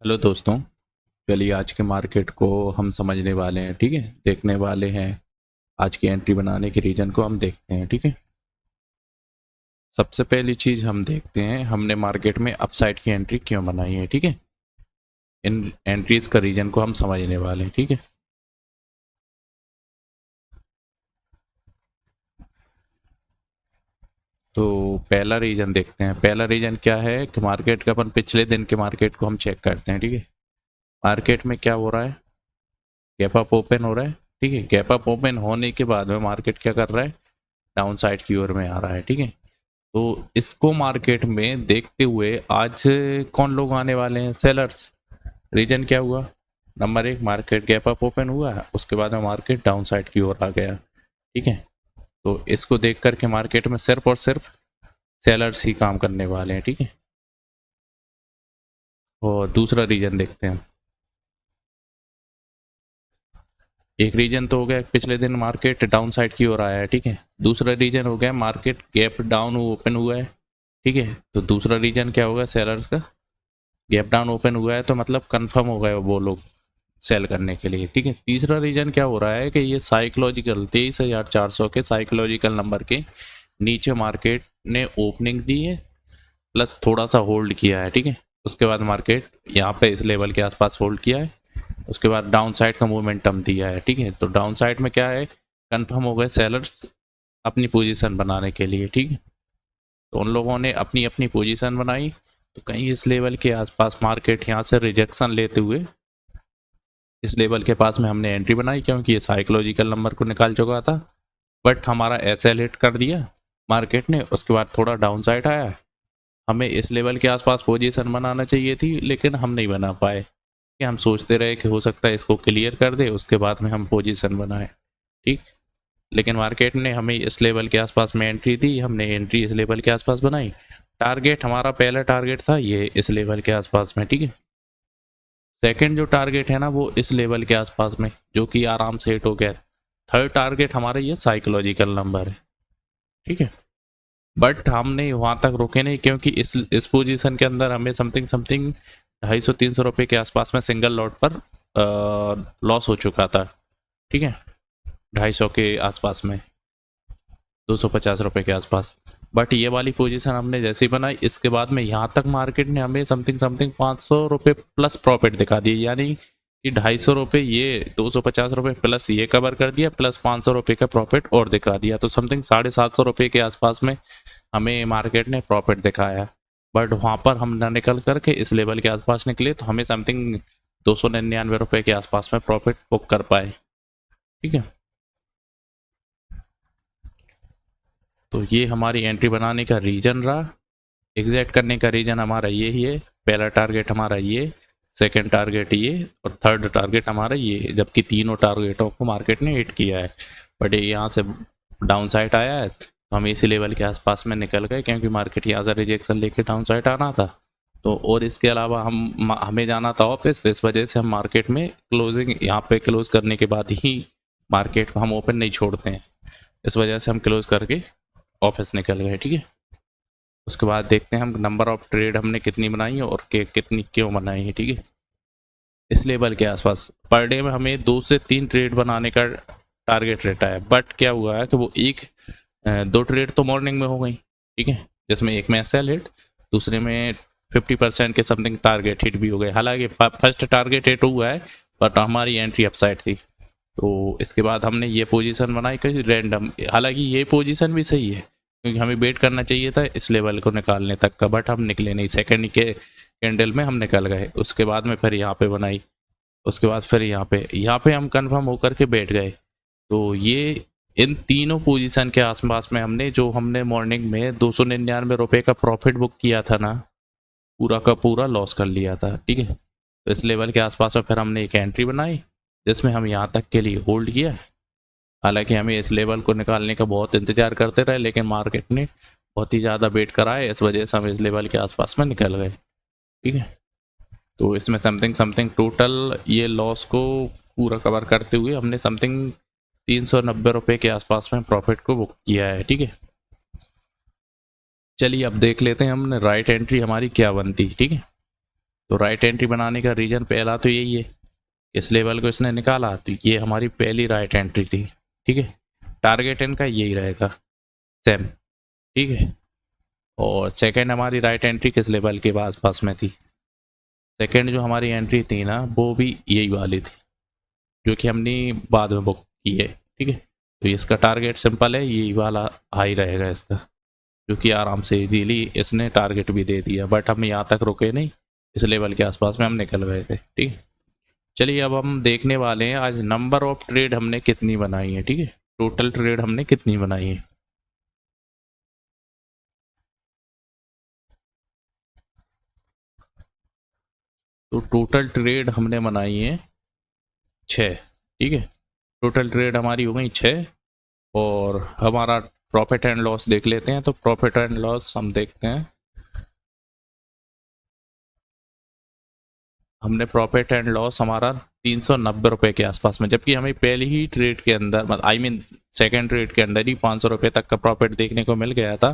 Hello दोस्तों। चलिए आज के मार्केट को हम समझने वाले हैं, ठीक है। देखने वाले हैं आज की एंट्री बनाने के रीजन को हम देखते हैं, ठीक है। सबसे पहली चीज़ हम देखते हैं हमने मार्केट में अपसाइड की एंट्री क्यों बनाई है, ठीक है। इन एंट्रीज का रीजन को हम समझने वाले हैं, ठीक है। तो पहला रीजन देखते हैं। पहला रीजन क्या है कि मार्केट का अपन पिछले दिन के मार्केट को हम चेक करते हैं, ठीक है। मार्केट में क्या हो रहा है, गैप अप ओपन हो रहा है, ठीक है। गैप अप ओपन होने के बाद में मार्केट क्या कर रहा है, डाउन साइड की ओर में आ रहा है, ठीक है। तो इसको मार्केट में देखते हुए आज कौन लोग आने वाले हैं, सेलर्स। रीजन क्या हुआ, नंबर एक, मार्केट गैप अप ओपन हुआ, उसके बाद में मार्केट डाउन साइड की ओर आ गया, ठीक है। तो इसको देख करके मार्केट में सिर्फ और सिर्फ सेलर्स ही काम करने वाले हैं, ठीक है। और दूसरा रीजन देखते हैं। एक रीजन तो हो गया पिछले दिन मार्केट डाउन साइड की ओर आया है, ठीक है। दूसरा रीजन हो गया मार्केट गैप डाउन ओपन हुआ है, ठीक है। तो दूसरा रीजन क्या होगा, सेलर्स का। गैप डाउन ओपन हुआ है तो मतलब कंफर्म हो गए वो लोग सेल करने के लिए, ठीक है। तीसरा रीजन क्या हो रहा है कि ये साइकोलॉजिकल 23,400 के साइकोलॉजिकल नंबर के नीचे मार्केट ने ओपनिंग दी है, प्लस थोड़ा सा होल्ड किया है, ठीक है। उसके बाद मार्केट यहाँ पे इस लेवल के आसपास होल्ड किया है, उसके बाद डाउन साइड का मोमेंटम दिया है, ठीक है। तो डाउन साइड में क्या है, कंफर्म हो गए सेलर्स अपनी पोजीशन बनाने के लिए, ठीक है। तो उन लोगों ने अपनी अपनी पोजीशन बनाई, तो कहीं इस लेवल के आसपास मार्केट यहाँ से रिजेक्शन लेते हुए इस लेवल के पास में हमने एंट्री बनाई, क्योंकि ये साइकोलॉजिकल नंबर को निकाल चुका था। बट हमारा एसएल हिट कर दिया मार्केट ने, उसके बाद थोड़ा डाउन साइड आया। हमें इस लेवल के आसपास पोजीशन बनाना चाहिए थी, लेकिन हम नहीं बना पाए, कि हम सोचते रहे कि हो सकता है इसको क्लियर कर दे, उसके बाद में हम पोजीशन बनाए, ठीक। लेकिन मार्केट ने हमें इस लेवल के आसपास में एंट्री दी, हमने एंट्री इस लेवल के आसपास बनाई। टारगेट हमारा पहला टारगेट था ये इस लेवल के आसपास में, ठीक है। सेकंड जो टारगेट है ना वो इस लेवल के आसपास में, जो कि आराम से हिट हो गया। थर्ड टारगेट हमारा ये साइकोलॉजिकल नंबर है, ठीक है। बट हमने वहां तक रुके नहीं, क्योंकि इस पोजीशन के अंदर हमें समथिंग समथिंग 250-300 रुपए के आसपास में सिंगल लॉट पर लॉस हो चुका था, ठीक है। 250 के आसपास में, 250 रुपए के आसपास। बट ये वाली पोजीशन हमने जैसे ही बनाई, इसके बाद में यहाँ तक मार्केट ने हमें समथिंग समथिंग 500 रुपये प्लस प्रॉफिट दिखा दिए, यानी कि 250 रुपये ये 250 रुपये प्लस ये कवर कर दिया, प्लस 500 रुपये का प्रॉफिट और दिखा दिया। तो समथिंग 750 रुपये के आसपास में हमें मार्केट ने प्रॉफिट दिखाया। बट वहाँ पर हम ना निकल करके इस लेवल के आसपास निकले, तो हमें समथिंग 299 रुपये के आसपास में प्रॉफिट बुक कर पाए, ठीक है। तो ये हमारी एंट्री बनाने का रीजन रहा। एग्जैक्ट करने का रीजन हमारा ये ही है। पहला टारगेट हमारा ये, सेकंड टारगेट ये, और थर्ड टारगेट हमारा ये, जबकि तीनों टारगेटों को मार्केट ने हिट किया है। बट ये यहाँ से डाउन साइड आया है, तो हम इसी लेवल के आसपास में निकल गए, क्योंकि मार्केट यहाँ से रिजेक्शन लेके डाउन साइड आना था। तो और इसके अलावा हमें जाना था ऑफिस, तो इस वजह से हम मार्केट में क्लोजिंग यहाँ पे क्लोज करने के बाद ही मार्केट को हम ओपन नहीं छोड़ते हैं। इस वजह से हम क्लोज करके ऑफिस निकल गए, ठीक है। उसके बाद देखते हैं हम नंबर ऑफ ट्रेड हमने कितनी बनाई है और कितनी क्यों बनाई है, ठीक है। इस लेवल के आसपास पर डे में हमें 2 से 3 ट्रेड बनाने का टारगेट रहता है। बट क्या हुआ है कि वो दो ट्रेड तो मॉर्निंग में हो गई, ठीक है, जिसमें एक में एसएल हिट, दूसरे में 50% के समथिंग टारगेट हिट भी हो गए। हालांकि फर्स्ट टारगेट हिट हुआ है, बट हमारी एंट्री अपसाइड थी। तो इसके बाद हमने ये पोजीशन बनाई कि रैंडम, हालांकि ये पोजीशन भी सही है, क्योंकि हमें वेट करना चाहिए था इस लेवल को निकालने तक का, बट हम निकले नहीं। सेकंड के कैंडल में हम निकल गए। उसके बाद में फिर यहाँ पे बनाई, उसके बाद फिर यहाँ पे हम कंफर्म होकर के बैठ गए। तो ये इन तीनों पोजीशन के आसपास में हमने मॉर्निंग में 299 रुपये का प्रॉफिट बुक किया था ना, पूरा का पूरा लॉस कर लिया था, ठीक है। तो इस लेवल के आसपास में फिर हमने एक एंट्री बनाई, जिसमें हम यहाँ तक के लिए होल्ड किया। हालांकि हमें इस लेवल को निकालने का बहुत इंतजार करते रहे, लेकिन मार्केट ने बहुत ही ज़्यादा वेट कराए, इस वजह से हम इस लेवल के आसपास में निकल गए, ठीक है। तो इसमें समथिंग समथिंग टोटल ये लॉस को पूरा कवर करते हुए हमने समथिंग 390 रुपये के आसपास में प्रॉफिट को बुक किया है, ठीक है। चलिए अब देख लेते हैं हमने राइट एंट्री हमारी क्या बनती, ठीक है। तो राइट एंट्री बनाने का रीजन पहला तो यही है, इस लेवल को इसने निकाला, तो ये हमारी पहली राइट एंट्री थी, ठीक है। टारगेट इनका यही रहेगा सेम, ठीक है। और सेकंड हमारी राइट एंट्री किस लेवल के आसपास में थी, सेकंड जो हमारी एंट्री थी ना वो भी यही वाली थी, जो कि हमने बाद में बुक की है, ठीक है। तो इसका टारगेट सिंपल है, यही वाला हाई रहेगा इसका, जो कि आराम से इजीली इसने टारगेट भी दे दिया, बट हम यहाँ तक रुके नहीं, इस लेवल के आसपास में हम निकल गए थे, ठीक है। चलिए अब हम देखने वाले हैं आज नंबर ऑफ ट्रेड हमने कितनी बनाई है, ठीक है। टोटल ट्रेड हमने कितनी बनाई है। तो टोटल ट्रेड हमने बनाई है 6, ठीक है। टोटल ट्रेड हमारी हो गई 6। और हमारा प्रॉफिट एंड लॉस देख लेते हैं। तो प्रॉफिट एंड लॉस हम देखते हैं, हमने प्रॉफिट एंड लॉस हमारा 390 रुपये के आसपास में, जबकि हमें पहली ही ट्रेड के अंदर आई मीन सेकेंड ट्रेड के अंदर ही 500 रुपये तक का प्रॉफिट देखने को मिल गया था।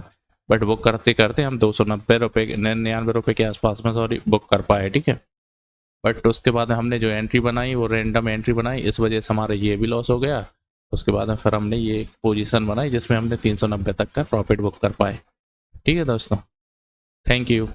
बट बुक करते करते हम 290 रुपये 99 रुपये के आसपास में सॉरी बुक कर पाए, ठीक है। बट उसके बाद हमने जो एंट्री बनाई वो रैंडम एंट्री बनाई, इस वजह से हमारा ये भी लॉस हो गया। उसके बाद में फिर हमने ये पोजीशन बनाई जिसमें हमने 390 तक का प्रॉफिट बुक कर पाए, ठीक है दोस्तों। Thank you.